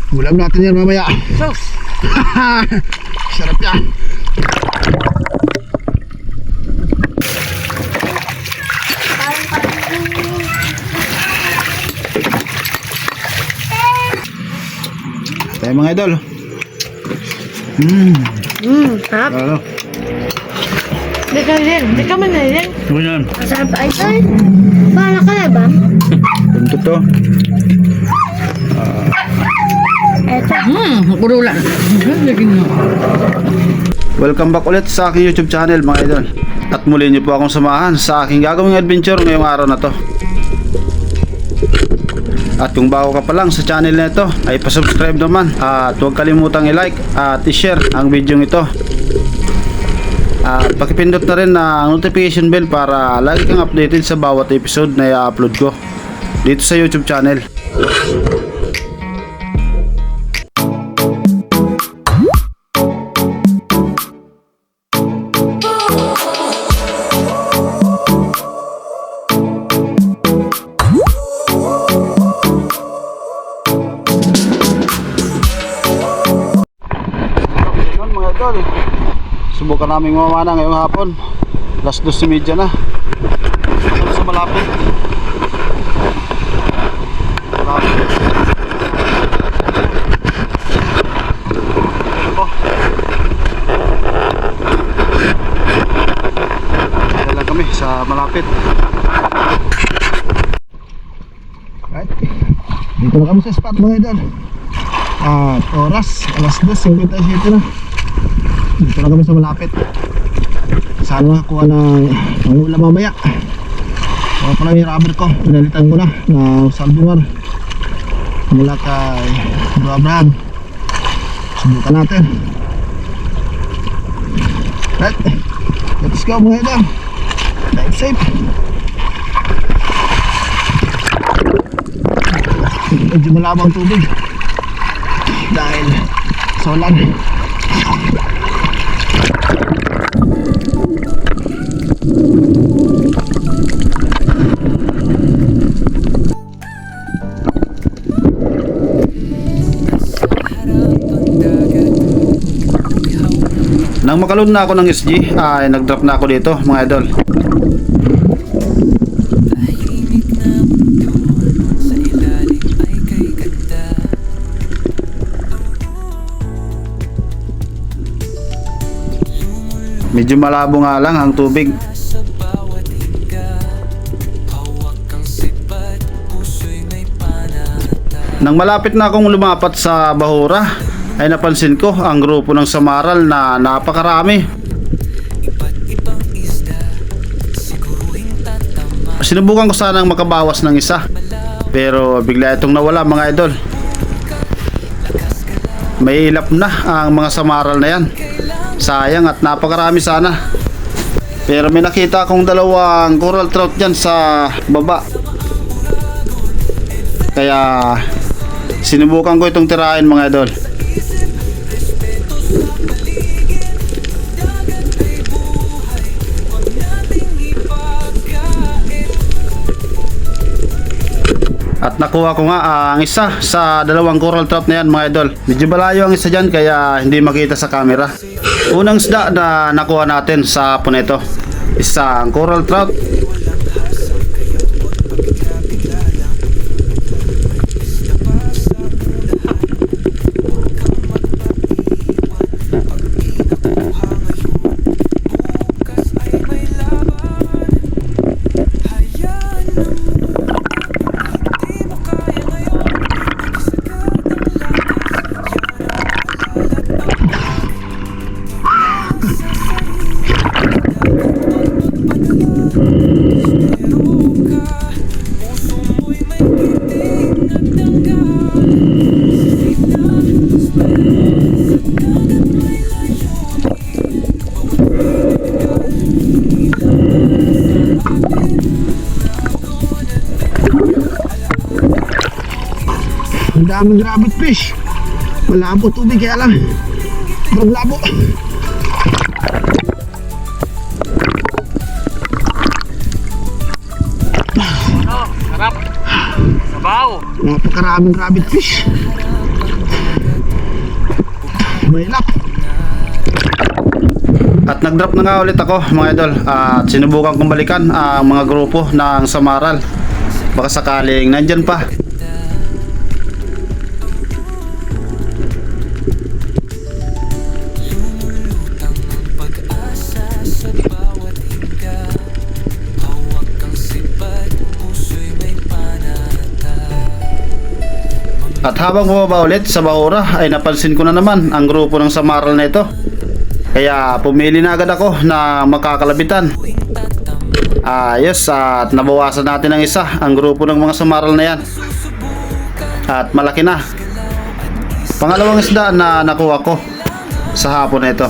Ulam natin yan mamaya. Sus! Sarap yan. Tayo mga idol. Sarap. Ano? Hindi ka man na rin. Ganyan. Masarap ay ay. Paano ka na ba? Ganito to. Eto. Puro lang. Welcome back ulit sa aking YouTube channel mga idol. At muli niyo po akong samahan sa aking gagawing adventure ngayong araw na to. At kung bago ka pa lang sa channel na ito, ay pasubscribe naman. At huwag kalimutang i-like at i-share ang video ito. At pakipindot na rin ang notification bell para lagi kang updated sa bawat episode na i-upload ko dito sa YouTube channel. Mga idol, subukan namin mamana ngayong hapon. Alas 12:30 na. Ito sa malapit. Ito po. Dito lang kami sa malapit. Right. Dito na kami sa spot mga idol. At oras, alas 2:57 na. Dito na kami sa malapit. Sana makakuha ng ulam mamaya. Ako pala yung rubber ko, pinalitan ko na ng Salvador mula kay Bro Abraham. Subukan natin. Right, let's go mga idol. Dive safe. Medyo malabang tubig dahil sa ulan. Nang makaload na ako ng SG ay nag-drop na ako dito mga idol. Medyo malabo nga lang ang tubig. Nang malapit na akong lumapat sa bahura ay napansin ko ang grupo ng samaral na napakarami. Sinubukan ko sanang makabawas ng isa, pero bigla itong nawala mga idol. May ilap na ang mga samaral na yan. Sayang at napakarami sana. Pero may nakita akong dalawang coral trout dyan sa baba. Kaya sinubukan ko itong tirahin mga idol. At nakuha ko nga ang isa sa dalawang coral trout na yan mga idol. Medyo malayo ang isa dyan kaya hindi makita sa camera. Unang isda na nakuha natin sa hapon ito, isang coral trout. Ang daming rabbit fish. Malabo tubig kaya lang. Sobrang labo. Oh, sarap. Sabaw. Napakaraming rabbit fish. Mahilap. At nag-drop na nga ulit ako mga idol, at sinubukan kong balikan ang mga grupo ng Samaral. Baka sakaling nandyan pa. At habang bumaba ulit sa Bahura ay napansin ko na naman ang grupo ng Samaral na ito. Kaya pumili na agad ako na makakalabitan. Ayos, at nabawasan natin ng isa ang grupo ng mga Samaral na yan. At malaki na. Pangalawang isda na nakuha ko sa hapon na ito.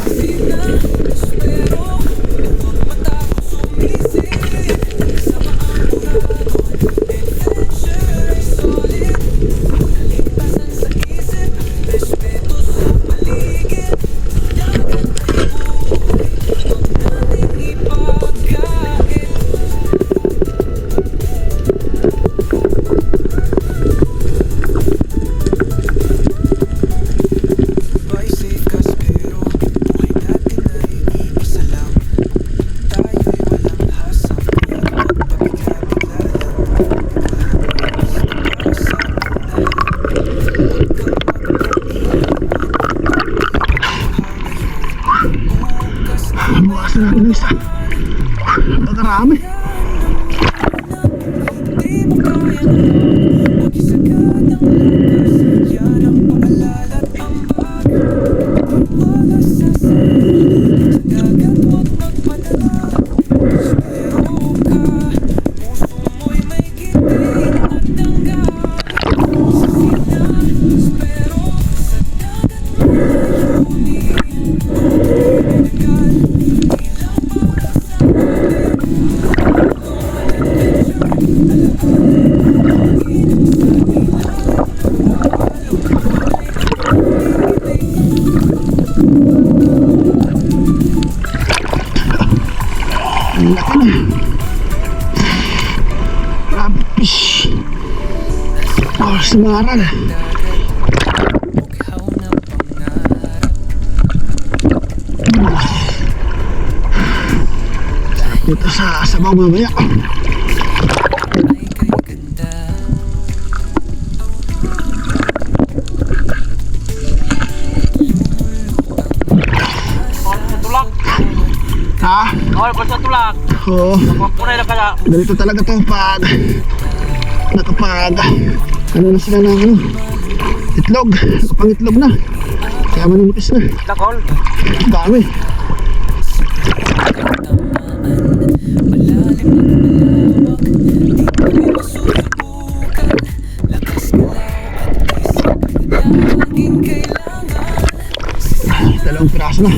Bawasan natin ng isa. Napakarami. Ang laki na. Rabbit fish. Oh, Samaral. Dito sa sabaw mamaya. Ha? Ay, basta tulak. Oo. Mapunay na kaya. Ganito talaga to pag nakapag ano na sila ng ano, itlog. Nakapangitlog na. Kaya maninipis na. Dakol. Dami. Dalawang piraso na.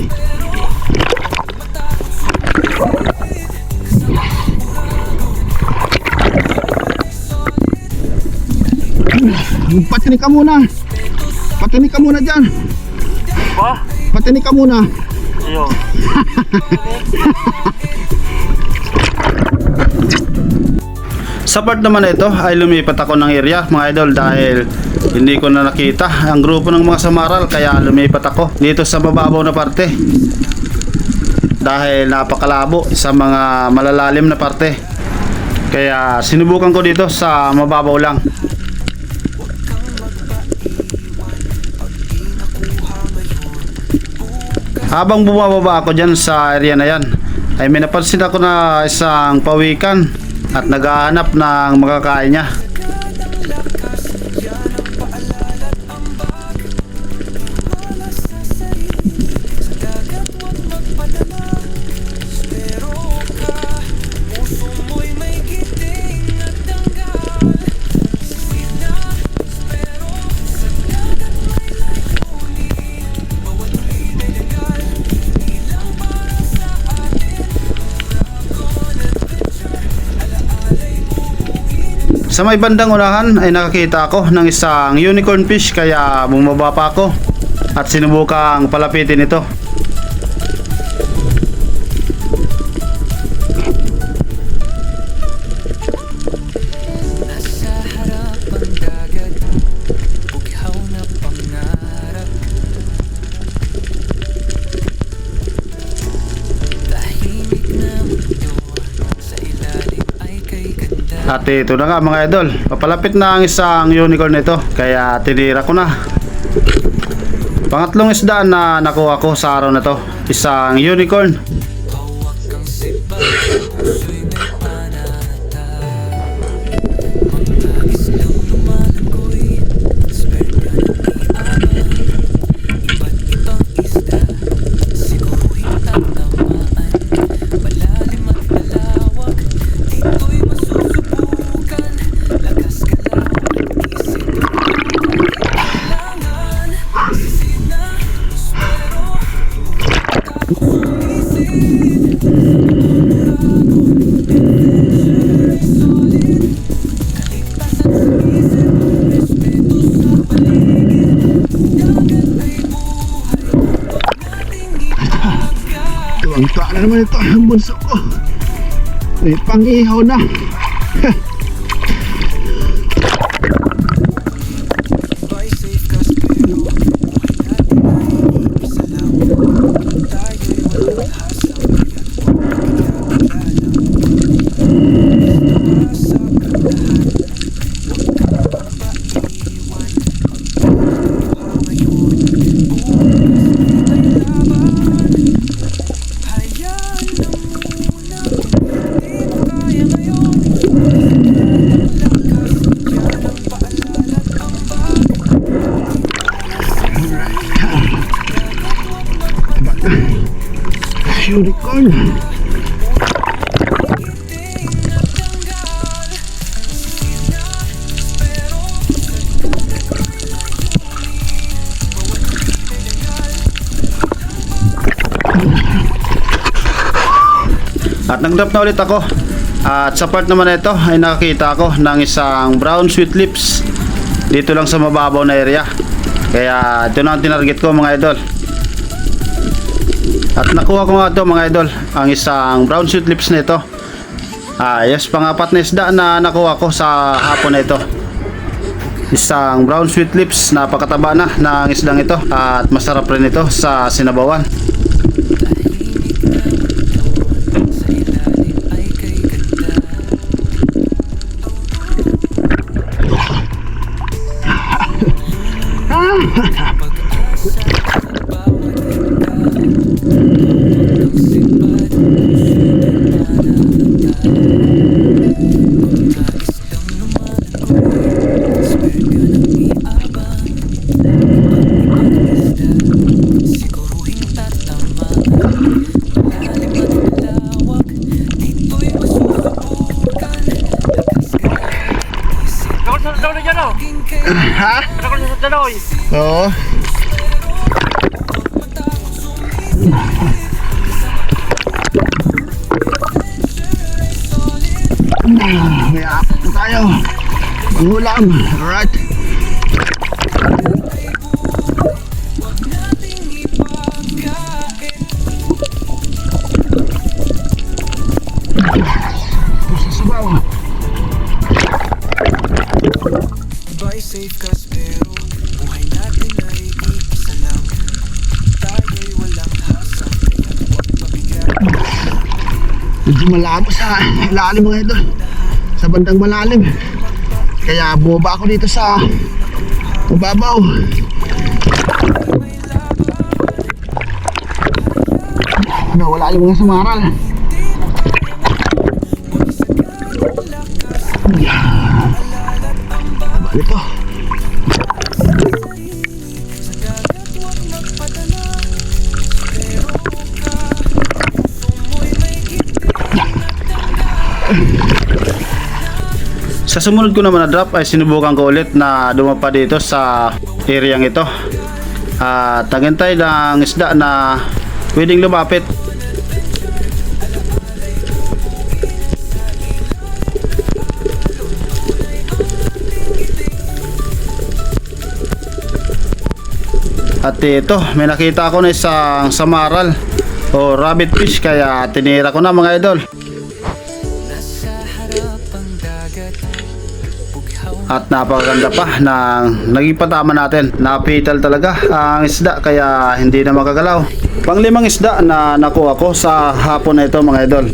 Patinig ka muna. Patinig ka muna dyan. Ba? Patinig ka muna. Iyo. Sa part naman na ito ay lumipat ako ng area mga idol dahil hindi ko na nakita ang grupo ng mga Samaral, kaya lumipat ako dito sa mababaw na parte dahil napakalabo sa mga malalalim na parte. Kaya sinubukan ko dito sa mababaw lang. Habang bumababa ako dyan sa area na yan ay may napansin ako na isang pawikan at naghahanap ng makakain niya. Sa may bandang unahan ay nakakita ako ng isang unicorn fish, kaya bumaba pa ako at sinubukang palapitin ito. Nasa harap ang dagat, At ito na nga mga idol, papalapit na ang isang unicorn nito, kaya tinira ko na. Pangatlong isda na nakuha ko sa araw na to, isang unicorn. Tuwang-tuwa na naman ito ang bunso ko. May pang-ihaw na. Unicorn. At nag-drop na ulit ako. At sa part naman na ito ay nakakita ako ng isang brown sweet lips dito lang sa mababaw na area. Kaya ito na ang tinarget ko mga idol. At nakuha ko nga ito mga idol, ang isang brown sweet lips na ito. Yes, pangapat na isda na nakuha ko sa hapon na ito. Isang brown sweet lips, napakataba na ng isdang ito at masarap rin ito sa sinabawan. Ha? Oo. May apat na tayo. Pangulam. Alright. Safe ka pero buhay natin ay iisa lang. Tayo'y walang hasang kaya huwag mabigat. Medyo malabo sa ilalim mga idol. Sa bandang malalim. Kaya bumaba ako dito sa mababaw. Nawala yung mga sumaral. Ito. Sa sumunod ko naman na drop ay sinubukan ko ulit na dumapa dito sa areang ito. At tagantay ng isda na pwedeng lumapit. At ito, may nakita ako na isang samaral o rabbit fish kaya tinira ko na mga idol. At napakaganda pa ng naging patama natin. Napital talaga ang isda kaya hindi na makagalaw. Panglimang isda na nakuha ko sa hapon na ito mga idol.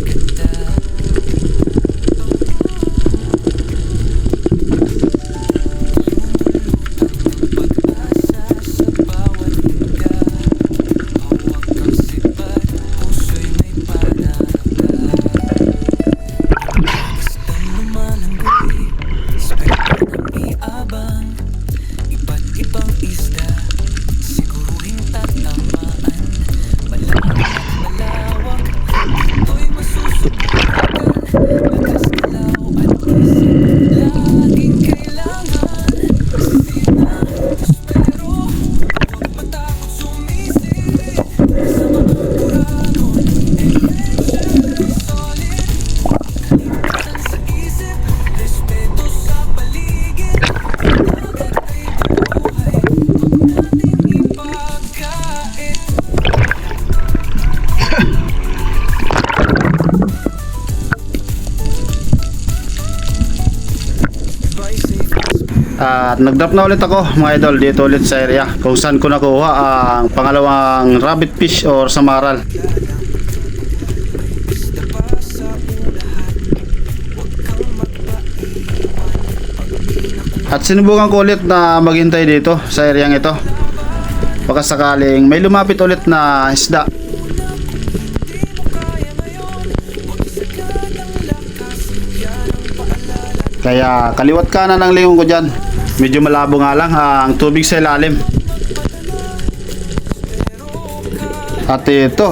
At nag-drop na ulit ako mga idol dito ulit sa area kung saan ko nakuha ang pangalawang rabbit fish or samaral. At sinubukan ko ulit na maghintay dito sa areang ito. Baka sakaling may lumapit ulit na isda. Kaya kaliwat kanan ang lingon ko dyan. Medyo malabo nga lang ang tubig sa ilalim. At ito,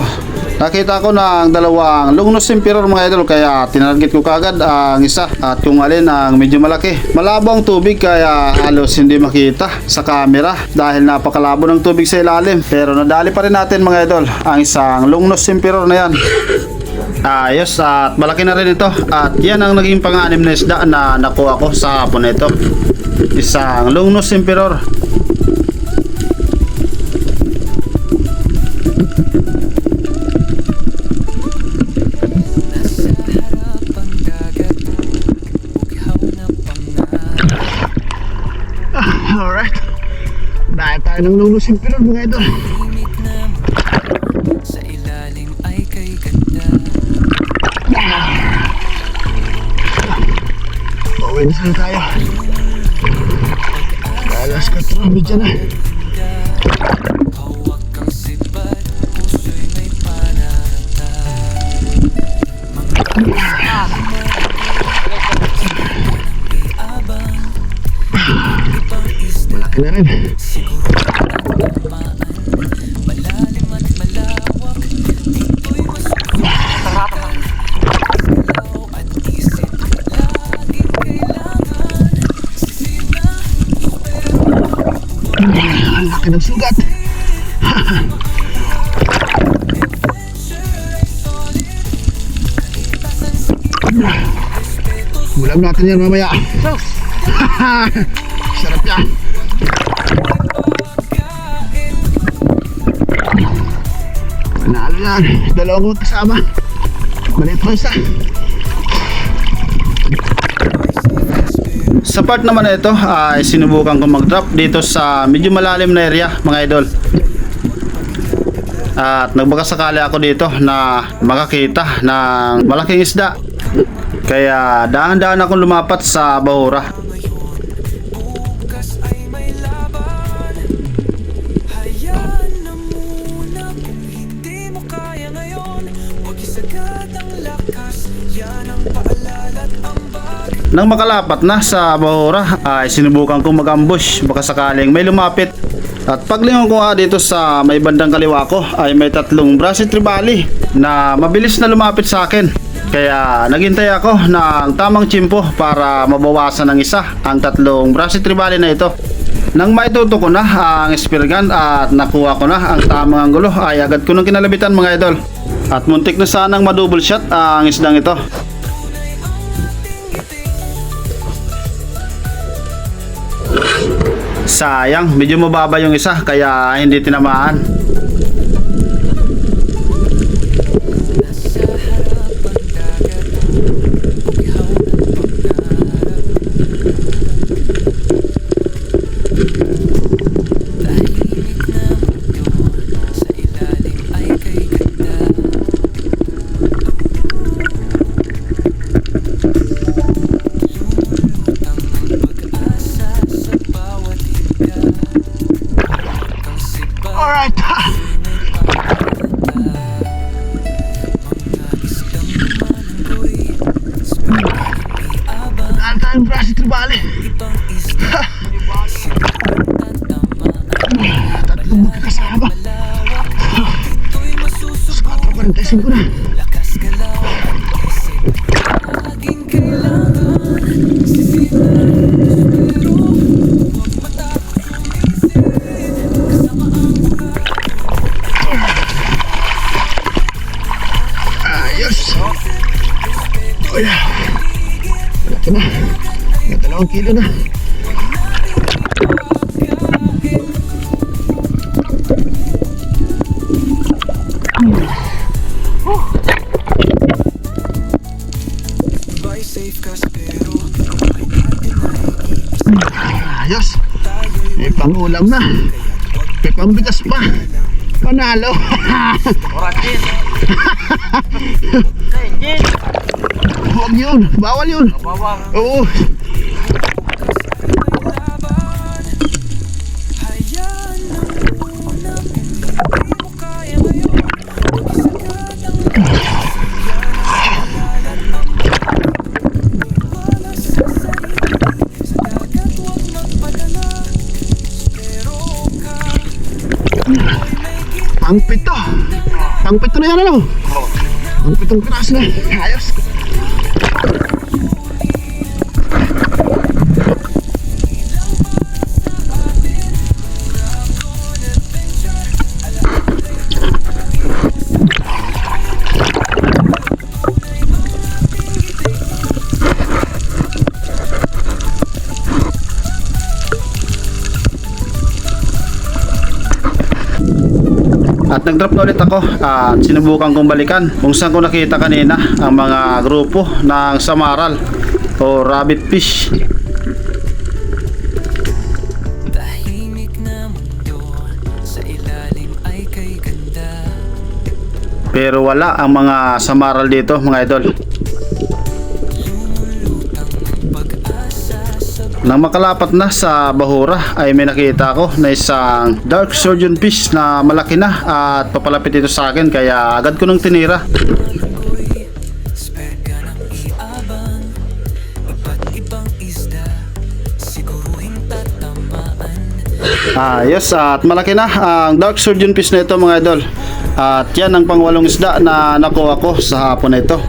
nakita ko ng dalawang Longnose Emperor mga idol, kaya tinarget ko kagad ang isa at kung alin ang medyo malaki. Malabo ang tubig kaya halos hindi makita sa camera dahil napakalabo ng tubig sa ilalim. Pero nadali pa rin natin mga idol ang isang Longnose Emperor na yan. Ayos, at malaki na rin ito. At yan ang naging pang-anim na isda na nakuha ko sa hapon na ito. Isang Longnose Emperor. Alright. Dahil tayo ng Longnose Emperor mga idol. Sa ilalim ay kay ganda. Pauwi na sana tayo. Dahil alas 4, medyo na. Hawak kang sibat, puso'y may panata. Malaki na rin. Malalim at malawak, dito'y masusunod at isip. Laging kailangan sisina. Ang laki ng sugat. Ulam natin yan mamaya. Sarap yan. Panalo yan. Dalawang kasama. Maliit mo isa. Sa part naman na ito ay sinubukan ko mag-drop dito sa medyo malalim na area mga idol. At nagbakasakali ako dito na makakita ng malaking isda. Kaya dahan-dahan akong lumapat sa bahura. Bukas ay may laban. Hayaan na muna kung hindi mo kaya ngayon. Huwag isagad ang lakas. Yan ang paalala't ambag. Nang makalapat na sa bahura ay sinubukan kong mag-ambush baka sakaling may lumapit. At paglingon ko dito sa may bandang kaliwa ko ay may tatlong Brasset Trevally na mabilis na lumapit sa akin. Kaya naghintay ako ng tamang tsimpo para mabawasan ng isa ang tatlong Brasset Trevally na ito. Nang maituto ko na ang spear gun at nakuha ko na ang tamang anggulo ay agad ko nang kinalabitan mga idol. At muntik na sanang madouble shot ang isdang ito. Sayang, medyo mababa yung isa kaya hindi tinamaan. Alright. Dahil tayong Brasset Trevally. Tatlong magkakasama. 4:45 na. Laging kailangan sisina. Ayos. Oh yeah. Malaki na. May 2 kilo na. Buy safe ka pero Ayos. May pangulam na. May pambigas pa. Panalo. Oras din. Hey, Jin. Huwag yun. Bawal yun. Bawang. Oo. Hayaan na muna kung hindi mo kaya ngayon. Mag-isagad ang lakas. Wala sa sarili. Sa dagat huwag magpadala. Pero ka Pang-pito. Pang-pito na yan, ano? Pang-pitong piraso na. Ayos. At nag-drop na ulit ako at sinubukan kong balikan kung saan ko nakita kanina ang mga grupo ng samaral o rabbit fish. tahimik na mundo. Sa ilalim ay kay ganda. Pero wala ang mga samaral dito mga idol. Nang makalapat na sa bahura ay may nakita ko na isang dark surgeon fish na malaki na at papalapit ito sa akin kaya agad ko nang tinira. Spare ka ng iabang. Iba't ibang isda. Siguruhin tatamaan. Yes, at malaki na ang dark surgeon fish na ito mga idol. At yan ang pangwalong isda na nakuha ko sa hapon na ito.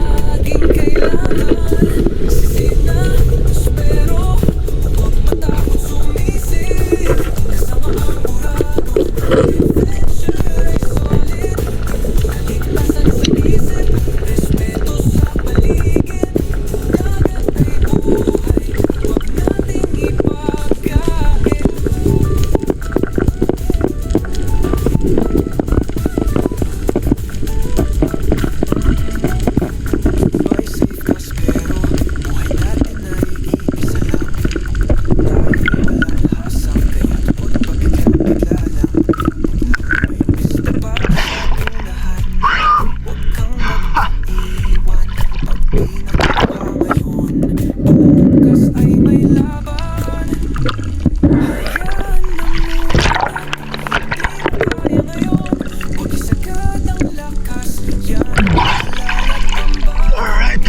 Alright.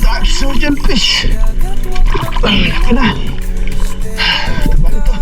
Dark surgeon fish. Ay, laki na. Taba nito.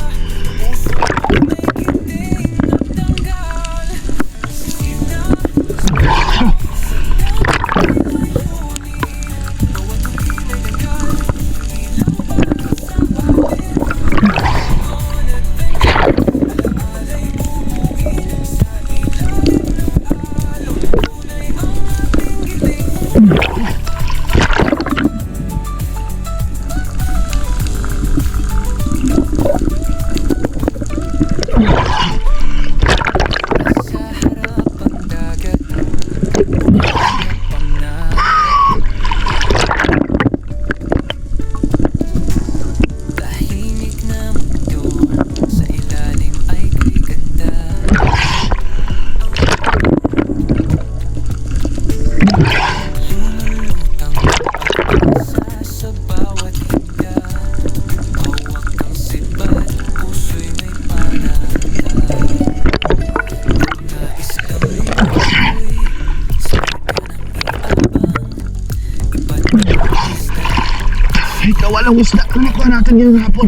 Walang isda na nakuha natin ngayong hapon.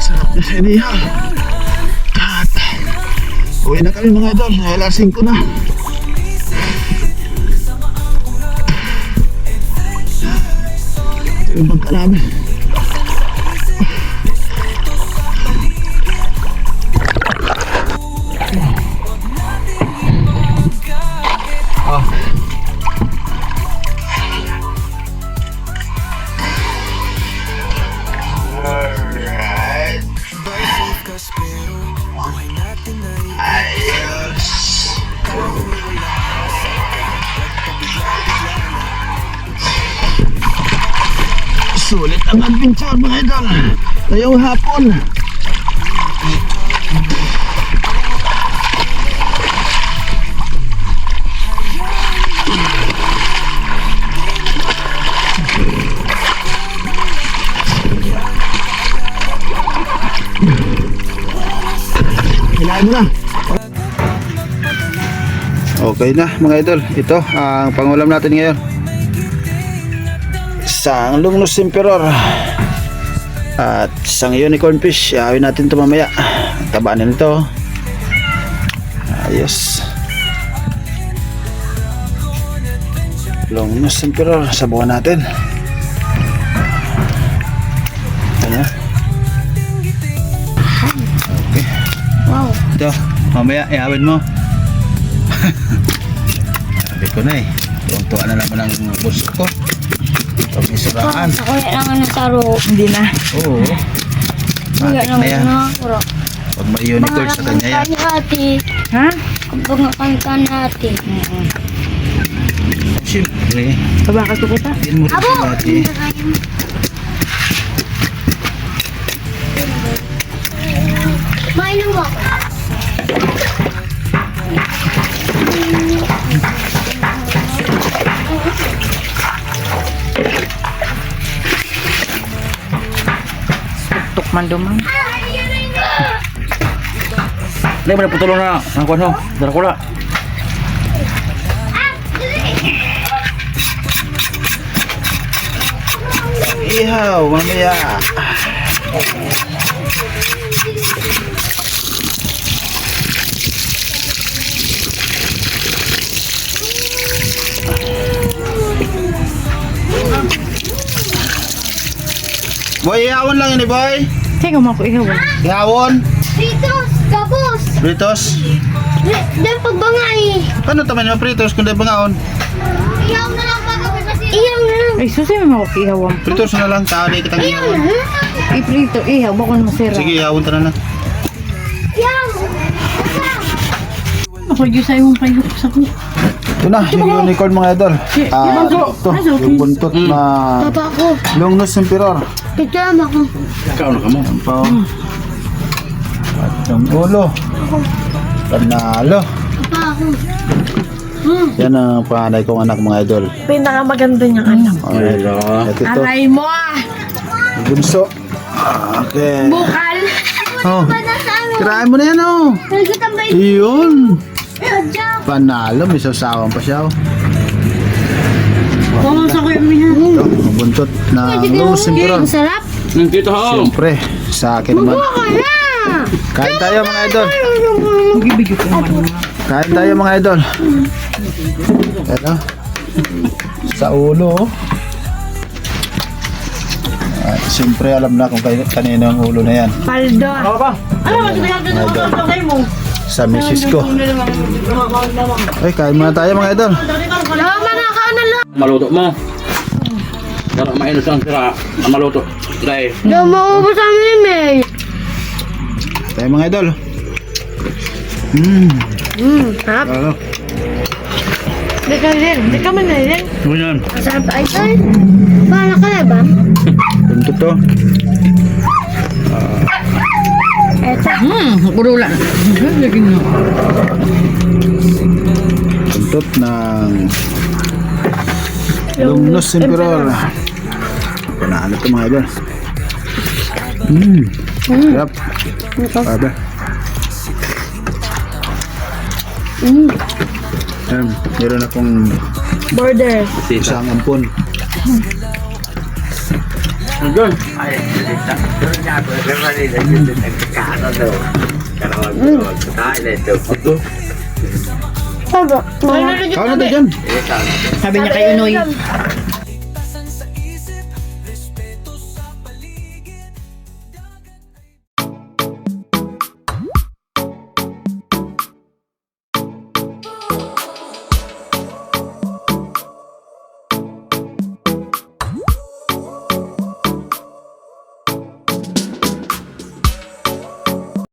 Sarap na sa iniha. At uwi na kami mga idol. Dahil alas 5 na. Ito yung bangka namin. Ayos. Sulit ang adventure mga idol. Ngayong hapon. Hilahin mo na. Okay na mga idol. Ito ang pangulam natin ngayon. Isang Longnose Emperor at isang unicorn fish. Iawin natin ito mamaya. Tabaan na nito. Ayos. Longnose Emperor. Sabuhan natin. Ano? Okay. Wow. Ito. Mamaya iawin mo. Sabi ko na eh. Tuwang-tuwa na naman ang bulso ko. Pag isurahan. Ako lang ang nasaro. Hindi na. Oo. Matik na yan. Nakakuro. Pag may unicorn sa kanya yan. Ha? Kapag nakanta natin. Siyempre. Babakas ko kita. Din mo rin sa dati. Mainom mo. Tukman dumang. Ini bener putulong na. Ang kuwan ho. Dara ko na. Ihaw, mamaya. Boy, ihawon lang yun eh, boy. Sige mo ko ihaw. Ihawon. Pritos! Gabos! Pritos. Diyan pagbangay. Ano taman yung pritos kung di bangaon? Iyaw na lang pagkabi kasi. Iyaw na lang. Ay susi mo ko ihaw. Pritos na lang, tali kitang ihawon. Iprito ihaw bako na masira. Sige, ihawon ta na lang. Iyaw! Ako gyud sa imong payo sa ko. Ito na, yung unicorn mga idol. Ito, yung buntot na Papa ko. Longnose Emperor. Picture ako. Ikaw na kamo. Yan pa. At yung ulo. Panalo. Papa ako. Yan ang panganay kong anak mga idol. Pinakamaganda niyang anak. At ito, Aray mo ah. bunso. Okay. Bukal. Oh, Para sa amin. tirahin mo na yan oh. Nagkita ba yung Iyon. sadya? Panalo, may sawsawan pa siya oh. Kung sa ko yung miha. Ito, ang buntot na Longnose Emperor. Ang sarap. Nandito ho. Siyempre, sa akin naman. Wala! Kain tayo mga idol. Magibigyo ko naman. Kain tayo mga idol. Ito. Sa ulo oh. At siyempre alam na kung kanino ang ulo na yan. Paldo. Ano ba ginagawa mo? Sa misis ko. Ay, kain muna tayo mga idol. Lama na ka na lang. Maluto mo. Para mainos ang sira. Ang maluto. Dahil. Daw maubos ang mimay. Tayo mga idol. Hap. Ano? Di ka man na rin. Ano yan? Masarap ay ay. Paano ka na ba? Buntot to. Eto. Kurula. Lagi na. Buntot ng Longnose Emperor. Panalo to mga idol. Sarap. Sabi. Meron akong Border. isang ampon. Doon. Sabo. Kau na tayo dyan. Sabi niya kay Unoy.